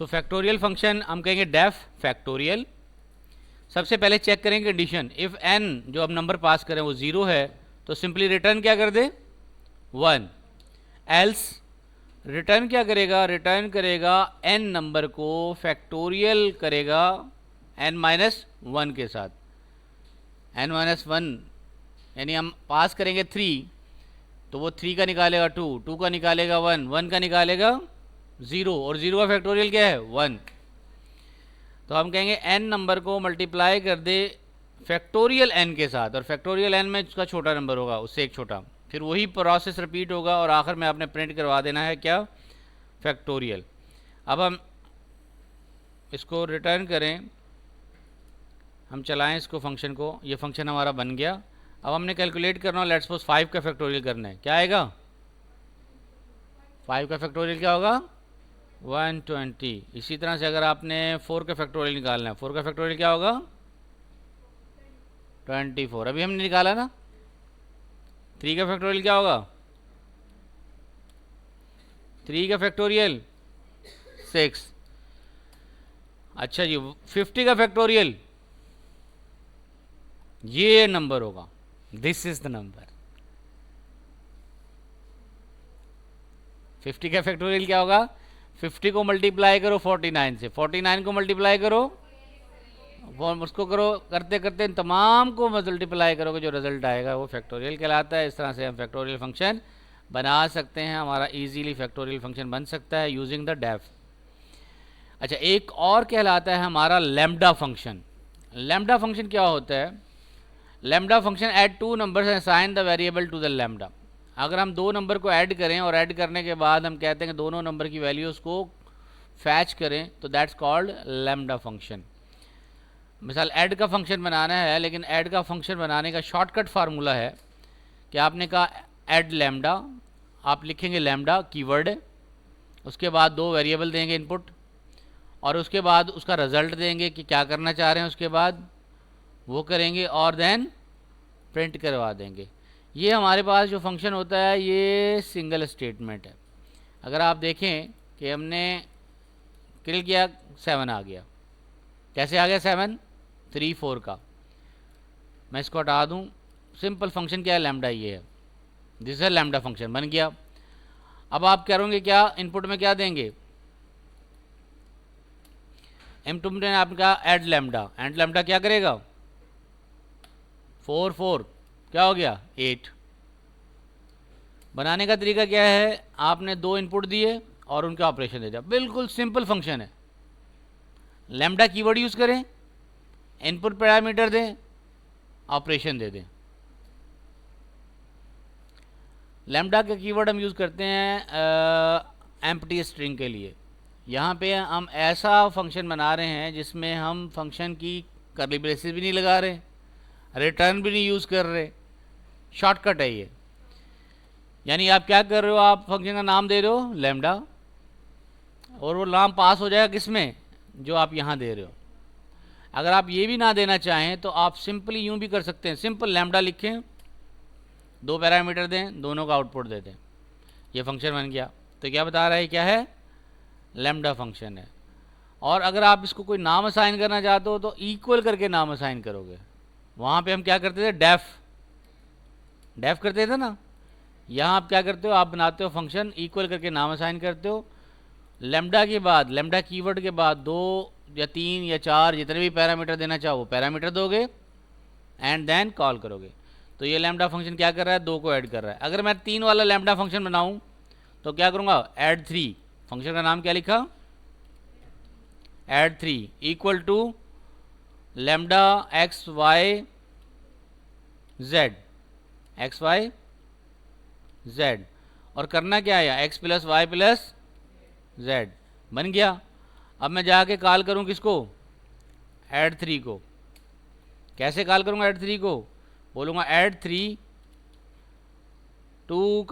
सो factorial function हम कहेंगे def factorial. सबसे पहले चेक करेंगे कंडीशन, इफ़ n जो हम नंबर पास करें वो 0 है तो सिंपली रिटर्न क्या कर दे 1, एल्स रिटर्न क्या करेगा, रिटर्न करेगा n नंबर को फैक्टोरियल करेगा n-1 के साथ। n-1 यानी हम पास करेंगे 3 तो वो 3 का निकालेगा 2, 2 का निकालेगा 1, 1 का निकालेगा 0 और 0 का फैक्टोरियल क्या है 1। तो हम कहेंगे n नंबर को मल्टीप्लाई कर दे फैक्टोरियल n के साथ, और फैक्टोरियल n में उसका छोटा नंबर होगा उससे एक छोटा, फिर वही प्रोसेस रिपीट होगा और आखिर में आपने प्रिंट करवा देना है क्या फैक्टोरियल। अब हम इसको रिटर्न करें, हम चलाएं इसको फंक्शन को, ये फंक्शन हमारा बन गया। अब हमने कैलकुलेट करना हो, लेट्स सपोज 5 का फैक्टोरियल करना है, क्या आएगा 5 का फैक्टोरियल क्या होगा 120। इसी तरह से अगर आपने 4 का फैक्टोरियल निकालना है, 4 का फैक्टोरियल क्या होगा 24, अभी हमने निकाला ना। 3 का फैक्टोरियल क्या होगा 3 का फैक्टोरियल 6। अच्छा जी 50 का फैक्टोरियल ये नंबर होगा, दिस इज द नंबर। 50 का फैक्टोरियल क्या होगा, 50 को मल्टीप्लाई करो 49 से, 49 को मल्टीप्लाई करो, उसको करो, करते करते तमाम को मल्टीप्लाई करोगे, जो रिजल्ट आएगा वो फैक्टोरियल कहलाता है। इस तरह से हम फैक्टोरियल फंक्शन बना सकते हैं, हमारा इजीली फैक्टोरियल फंक्शन बन सकता है यूजिंग द डेफ। अच्छा एक और कहलाता है हमारा लैम्डा फंक्शन। लैम्डा फंक्शन क्या होता है, lambda function add 2 numbers and assign the variable to the lambda. अगर हम 2 नंबर को ऐड करें और ऐड करने के बाद हम कहते हैं कि दोनों नंबर की वैल्यूज़ को फैच करें तो दैट्स कॉल्ड लैम्डा फंक्शन। मिसाल ऐड का फंक्शन बनाना है, लेकिन ऐड का फंक्शन बनाने का शॉर्टकट फार्मूला है कि आपने कहा ऐड लैम्डा, आप लिखेंगे लैम्डा कीवर्ड है, उसके बाद 2 वेरिएबल देंगे इनपुट, और उसके बाद उसका रिज़ल्ट देंगे कि क्या करना चाह रहे हैं, उसके बाद वो करेंगे और देन प्रिंट करवा देंगे। ये हमारे पास जो फंक्शन होता है ये सिंगल स्टेटमेंट है। अगर आप देखें कि हमने किल किया 7 आ गया, कैसे आ गया 7 3 4 का, मैं इसको हटा दूं, सिंपल फंक्शन क्या है लैम्डा ये है, दिस है लैम्डा फंक्शन बन गया। अब आप करोगे क्या, इनपुट में क्या देंगे, इनपुट में आपका ऐड लैम्डा, एंड लैम्डा क्या करेगा 4 4 क्या हो गया 8। बनाने का तरीका क्या है, आपने 2 इनपुट दिए और उनका ऑपरेशन दे दिया, बिल्कुल सिंपल फंक्शन है। लैम्डा कीवर्ड यूज़ करें, इनपुट पैरामीटर दें, ऑपरेशन दे दें। लैम्डा का कीवर्ड हम यूज़ करते हैं एम्प्टी स्ट्रिंग के लिए। यहाँ पे हम ऐसा फंक्शन बना रहे हैं जिसमें हम फंक्शन की कर्ली ब्रेसेस भी नहीं लगा रहे, रिटर्न भी नहीं यूज़ कर रहे, शॉर्टकट है ये। यानी आप क्या कर रहे हो, आप फंक्शन का नाम दे रहे हो लैम्डा, और वो नाम पास हो जाएगा किसमें, जो आप यहाँ दे रहे हो। अगर आप ये भी ना देना चाहें तो आप सिंपली यूँ भी कर सकते हैं, सिंपल लैम्डा लिखें, 2 पैरामीटर दें, दोनों का आउटपुट दे दें, ये फंक्शन बन गया। तो क्या बता रहा है, क्या है लैम्डा फंक्शन है। और अगर आप इसको कोई नाम असाइन करना चाहते हो तो इक्वल करके नाम असाइन करोगे। वहाँ पे हम क्या करते थे, डेफ करते थे ना, यहाँ आप क्या करते हो, आप बनाते हो फंक्शन इक्वल करके नाम असाइन करते हो। लैम्डा के बाद, लैम्डा कीवर्ड के बाद 2 या 3 या 4 जितने भी पैरामीटर देना चाहो वो पैरामीटर दोगे एंड देन कॉल करोगे। तो ये लैम्डा फंक्शन क्या कर रहा है, 2 को ऐड कर रहा है। अगर मैं 3 वाला लैम्डा फंक्शन बनाऊँ तो क्या करूँगा, ऐड 3, फंक्शन का नाम क्या लिखा add 3 equal to lambda x y z, और करना क्या है x plus y plus z, बन गया। अब मैं जाके कॉल करूं किसको, ऐड 3 को। कैसे कॉल करूंगा ऐड 3 को, बोलूँगा ऐड 3 2,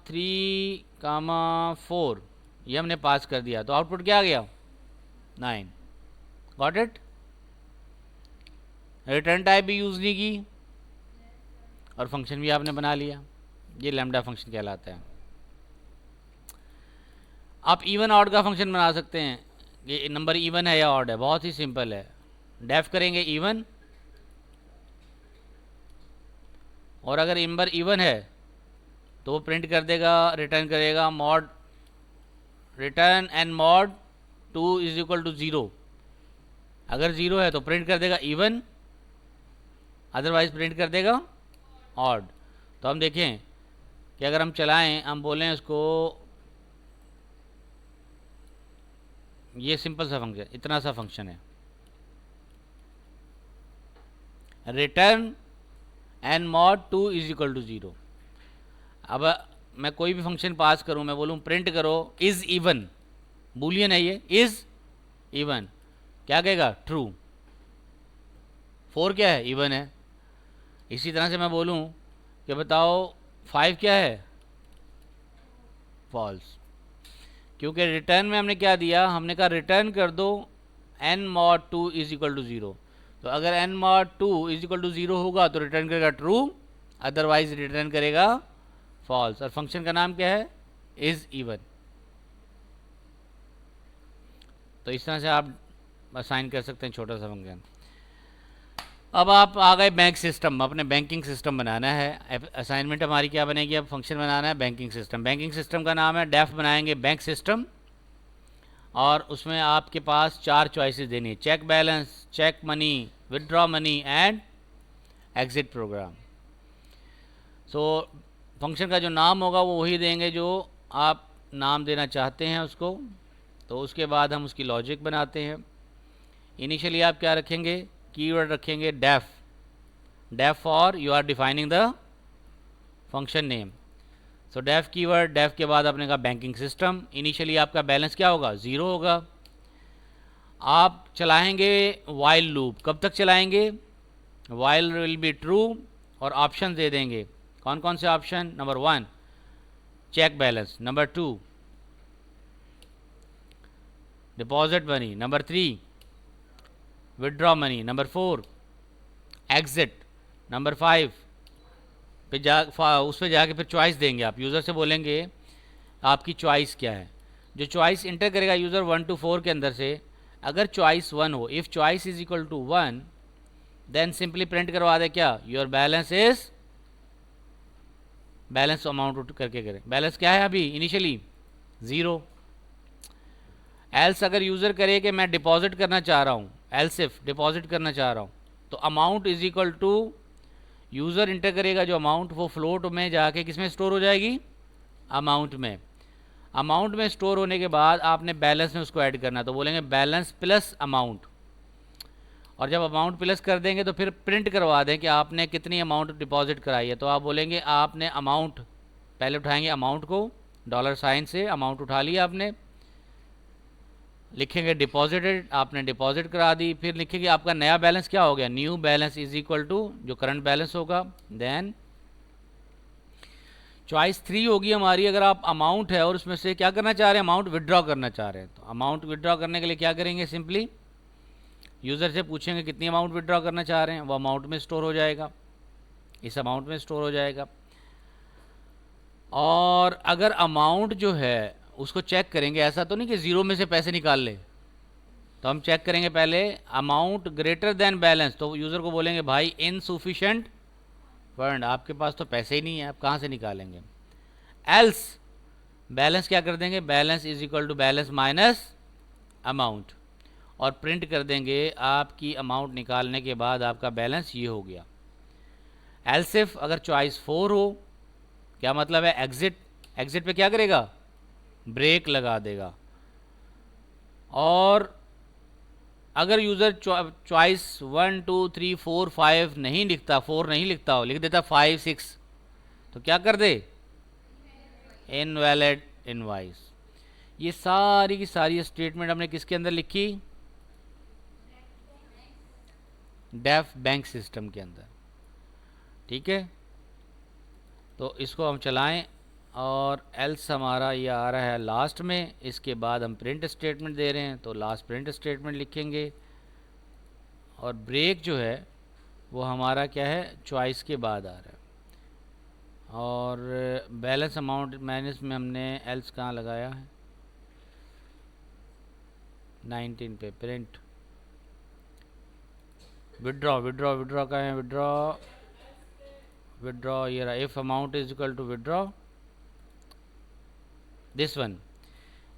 3, 4, ये हमने पास कर दिया तो आउटपुट क्या आ गया 9। Got it. रिटर्न टाइप भी यूज़ नहीं की और फंक्शन भी आपने बना लिया, ये लैम्डा फंक्शन कहलाता है। आप इवन ऑड का फंक्शन बना सकते हैं। ये नंबर इवन है या ऑड है, बहुत ही सिंपल है। डेफ करेंगे इवन, और अगर नंबर इवन है तो वो प्रिंट कर देगा, रिटर्न करेगा mod return and mod 2 is equal to 0। अगर 0 है तो प्रिंट कर देगा इवन, अदरवाइज प्रिंट कर देगा ऑड। तो हम देखें कि अगर हम चलाएं, हम बोलें उसको, ये सिंपल सा फंक्शन, इतना सा फंक्शन है, return n mod 2 is equal to 0। अब मैं कोई भी फंक्शन पास करूं, मैं बोलूं प्रिंट करो इज इवन, बूलियन है ये, इज इवन, क्या कहेगा, ट्रू। 4 क्या है, इवन है। इसी तरह से मैं बोलूं कि बताओ 5 क्या है, फॉल्स। क्योंकि रिटर्न में हमने क्या दिया, हमने कहा रिटर्न कर दो n mod 2 is equal to 0। तो अगर n mod 2 is equal to 0 होगा तो रिटर्न करेगा ट्रू, अदरवाइज रिटर्न करेगा फॉल्स। और फंक्शन का नाम क्या है, इज इवन। तो इस तरह से आप असाइन कर सकते हैं छोटा सा फंक्शन। अब आप आ गए बैंक सिस्टम, अपने बैंकिंग सिस्टम बनाना है। असाइनमेंट हमारी क्या बनेगी, अब फंक्शन बनाना है बैंकिंग सिस्टम। बैंकिंग सिस्टम का नाम है डेफ बनाएंगे बैंक सिस्टम, और उसमें आपके पास 4 चॉइसेस देनी है, check balance, check money, withdraw money and exit program. So function का जो नाम होगा वो वही देंगे जो आप नाम देना चाहते हैं उसको। तो उसके बाद हम उसकी लॉजिक बनाते हैं। इनिशियली आप क्या रखेंगे, कीवर्ड रखेंगे def, def for you are defining the function name. So def keyword, def के बाद आपने कहा बैंकिंग सिस्टम। इनिशियली आपका बैलेंस क्या होगा, 0 होगा। आप चलाएंगे वाइल लूप, कब तक चलाएंगे, वाइल विल बी ट्रू, और ऑप्शन दे देंगे। कौन कौन से option, number 1 check balance, number 2 deposit money, number 3 withdraw money, number 4 exit, number 5 उस पर जाके फिर चॉइस देंगे। आप यूज़र से बोलेंगे आपकी चॉइस क्या है। जो चॉइस इंटर करेगा यूज़र 1 to 4 के अंदर से, अगर चॉइस 1 हो, if choice is equal to 1, then simply print करवा दे क्या, your balance is, balance amount करके करें, बैलेंस क्या है अभी इनिशियली 0। एल्स अगर यूज़र करे कि मैं डिपॉजिट करना चाह रहा हूँ, एल्स इफ डिपॉजिट करना चाह रहा हूँ, तो amount is equal to, user enter करेगा जो अमाउंट, वो फ्लोट में जाके किस में स्टोर हो जाएगी, अमाउंट में। अमाउंट में स्टोर होने के बाद आपने बैलेंस में उसको ऐड करना, तो बोलेंगे बैलेंस प्लस अमाउंट। और जब अमाउंट प्लस कर देंगे तो फिर प्रिंट करवा दें कि आपने कितनी अमाउंट डिपॉजिट कराई है। तो आप बोलेंगे आपने अमाउंट, पहले उठाएंगे अमाउंट को, डॉलर साइन से अमाउंट उठा लिया आपने, लिखेंगे डिपॉजिटेड, आपने डिपॉजिट करा दी। फिर लिखेंगे आपका नया बैलेंस क्या हो गया, new balance is equal to जो करंट बैलेंस होगा। देन चॉइस 3 होगी हमारी, अगर आप अमाउंट है और उसमें से क्या करना चाह रहे हैं, अमाउंट विड्रॉ करना चाह रहे हैं, तो अमाउंट विड्रॉ करने के लिए क्या करेंगे, सिंपली यूज़र से पूछेंगे कितनी अमाउंट विड्रॉ करना चाह रहे हैं, वो अमाउंट में स्टोर हो जाएगा, इस अमाउंट में स्टोर हो जाएगा। और अगर अमाउंट जो है उसको चेक करेंगे, ऐसा तो नहीं कि 0 में से पैसे निकाल ले, तो हम चेक करेंगे पहले अमाउंट ग्रेटर देन बैलेंस, तो यूज़र को बोलेंगे भाई इनसुफिशेंट फंड, आपके पास तो पैसे ही नहीं है, आप कहाँ से निकालेंगे। एल्स बैलेंस क्या कर देंगे, balance is equal to balance minus amount, और प्रिंट कर देंगे आपकी अमाउंट निकालने के बाद आपका बैलेंस ये हो गया। एल्स इफ अगर चॉइस 4 हो, क्या मतलब है, एग्जिट, एग्जिट पे क्या करेगा, ब्रेक लगा देगा। और अगर यूज़र चॉइस 1 2 3 4 5 नहीं लिखता, 4 नहीं लिखता हो, लिख देता 5 6, तो क्या कर दे, इनवैलिड इनवाइस। ये सारी की सारी स्टेटमेंट हमने किसके अंदर लिखी, डेफ बैंक सिस्टम के अंदर, ठीक है। तो इसको हम चलाएं, और एल्स हमारा ये आ रहा है लास्ट में, इसके बाद हम प्रिंट स्टेटमेंट दे रहे हैं, तो लास्ट प्रिंट स्टेटमेंट लिखेंगे। और ब्रेक जो है वो हमारा क्या है, चॉइस के बाद आ रहा है। और बैलेंस अमाउंट माइनस में हमने एल्स कहाँ लगाया है, 19 पे प्रिंट विड्रॉ विड्रॉ विड्रॉ का है, विड्रॉ विड्रॉ ये रहा, if amount is equal to withdraw this one,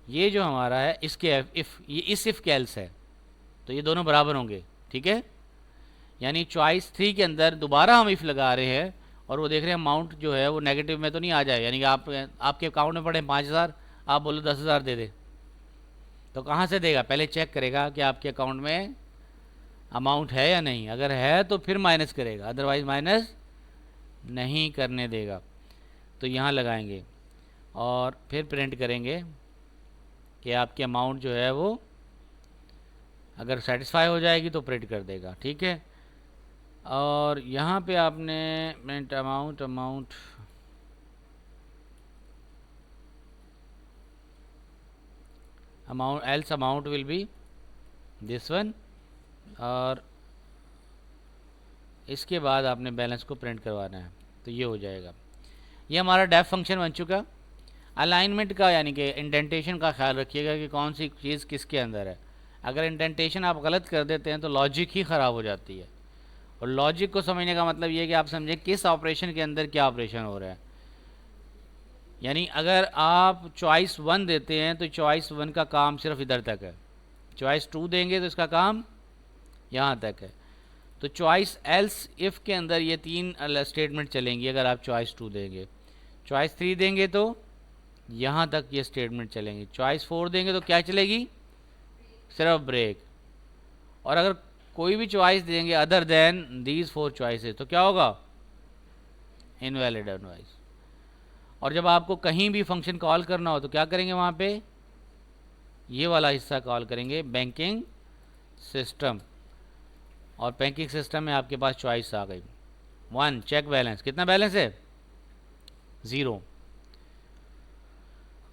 ये जो हमारा है इसके इफ, ये इस इफ के एल्स है, तो ये दोनों बराबर होंगे, ठीक है। यानी चॉइस 3 के अंदर दोबारा हम इफ लगा रहे हैं और वो देख रहे हैं अमाउंट जो है वो नेगेटिव में तो नहीं आ जाए, यानी कि आपके अकाउंट में पड़े 5,000, आप बोलो 10,000 दे दे, तो कहाँ से देगा, पहले चेक करेगा कि आपके अकाउंट में अमाउंट है या नहीं, अगर है तो फिर माइनस करेगा, अदरवाइज माइनस नहीं करने देगा। तो यहाँ लगाएंगे और फिर प्रिंट करेंगे कि आपकी अमाउंट जो है वो अगर सेटिस्फाई हो जाएगी तो प्रिंट कर देगा, ठीक है। और यहाँ पे आपने print amount amount amount else amount will be this one, और इसके बाद आपने बैलेंस को प्रिंट करवाना है, तो ये हो जाएगा। ये हमारा डेफ फंक्शन बन चुका। अलाइनमेंट का यानी कि इंडेंटेशन का ख्याल रखिएगा कि कौन सी चीज़ किसके अंदर है। अगर इंडेंटेशन आप गलत कर देते हैं तो लॉजिक ही ख़राब हो जाती है, और लॉजिक को समझने का मतलब ये है कि आप समझें किस ऑपरेशन के अंदर क्या ऑपरेशन हो रहा है। यानी अगर आप चॉइस 1 देते हैं तो चॉइस 1 का काम सिर्फ इधर तक है, चॉइस 2 देंगे तो इसका काम यहाँ तक है। तो चॉइस एल्स इफ़ के अंदर ये 3 स्टेटमेंट चलेंगी अगर आप चॉइस 2 देंगे, चॉइस 3 देंगे तो यहाँ तक ये स्टेटमेंट चलेंगी, चॉइस 4 देंगे तो क्या चलेगी, सिर्फ ब्रेक। और अगर कोई भी चॉइस देंगे अदर देन दीज 4 चॉइसेस तो क्या होगा, इनवैलिड अदरवाइज। और जब आपको कहीं भी फंक्शन कॉल करना हो तो क्या करेंगे, वहाँ पे ये वाला हिस्सा कॉल करेंगे बैंकिंग सिस्टम, और बैंकिंग सिस्टम में आपके पास चॉइस आ गई 1 चेक बैलेंस, कितना बैलेंस है 0,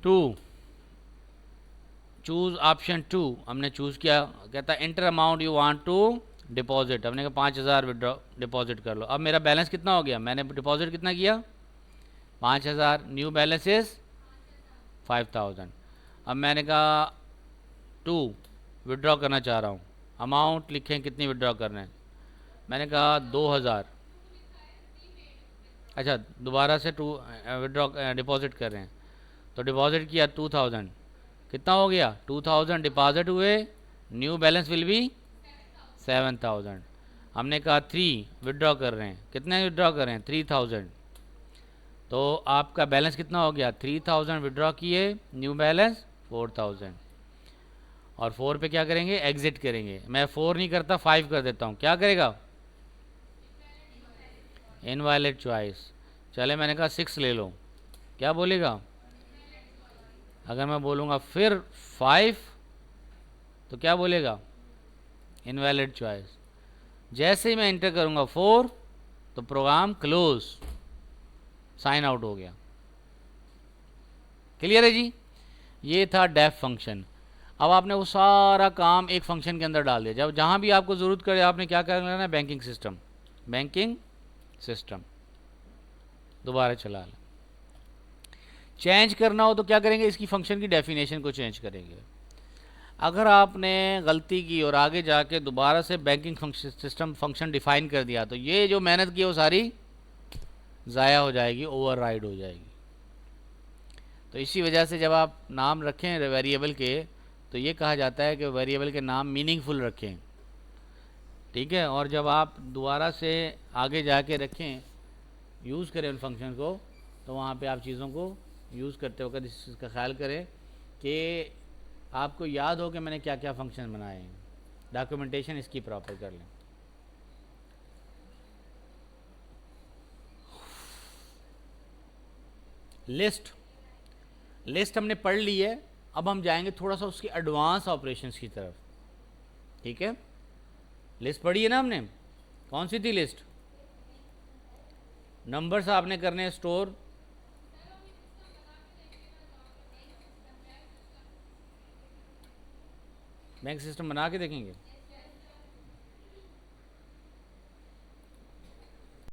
2 चूज़ ऑप्शन 2 हमने चूज़ किया, कहता है enter amount you want to deposit, हमने कहा 5,000 विड्रॉ डिपॉजिट कर लो। अब मेरा बैलेंस कितना हो गया, मैंने डिपॉजिट कितना किया 5,000, न्यू बैलेंस इज 5,000। अब मैंने कहा 2 विड्रॉ करना चाह रहा हूँ, अमाउंट लिखें कितनी विड्रॉ करना है, मैंने कहा 2,000, अच्छा दोबारा से 2 विड्रॉ डिपॉजिट कर रहे हैं, तो डिपॉजिट किया 2,000, कितना हो गया 2,000 डिपॉजिट हुए, न्यू बैलेंस विल बी 7,000। हमने कहा 3 विड्रॉ कर रहे हैं, कितने विड्रॉ कर रहे हैं 3,000, तो आपका बैलेंस कितना हो गया 3,000 विड्रॉ किए, न्यू बैलेंस 4,000। और 4 पे क्या करेंगे, एग्जिट करेंगे। मैं 4 नहीं करता 5 कर देता हूँ, क्या करेगा इनवैलिड चॉइस। चले मैंने कहा 6 ले लो, क्या बोलेगा, अगर मैं बोलूँगा फिर 5 तो क्या बोलेगा इनवैलिड चॉइस। जैसे ही मैं इंटर करूँगा 4 तो प्रोग्राम क्लोज, साइन आउट हो गया। क्लियर है जी, ये था डेफ फंक्शन। अब आपने वो सारा काम एक फंक्शन के अंदर डाल दिया, जब जहाँ भी आपको ज़रूरत करे आपने क्या करना है, बैंकिंग सिस्टम, बैंकिंग सिस्टम दोबारा चला लें। चेंज करना हो तो क्या करेंगे, इसकी फंक्शन की डेफिनेशन को चेंज करेंगे। अगर आपने गलती की और आगे जाके दोबारा से बैंकिंग सिस्टम फंक्शन डिफाइन कर दिया तो ये जो मेहनत की वो सारी ज़ाया हो जाएगी, ओवरराइड हो जाएगी। तो इसी वजह से जब आप नाम रखें वेरिएबल के तो ये कहा जाता है कि वेरिएबल के नाम मीनिंगफुल रखें, ठीक है। और जब आप दोबारा से आगे जाके रखें, यूज़ करें उन फंक्शन को, तो वहाँ पे आप चीज़ों को यूज़ करते वक्त इस चीज़ का ख्याल करें कि आपको याद हो कि मैंने क्या क्या फंक्शन बनाए हैं, डॉक्यूमेंटेशन इसकी प्रॉपर कर लें। लिस्ट हमने पढ़ ली है, अब हम जाएंगे थोड़ा सा उसकी एडवांस ऑपरेशंस की तरफ, ठीक है। लिस्ट पढ़ी है ना हमने, कौन सी थी लिस्ट, नंबर्स आपने करने स्टोर, बैंक सिस्टम बना के देखेंगे।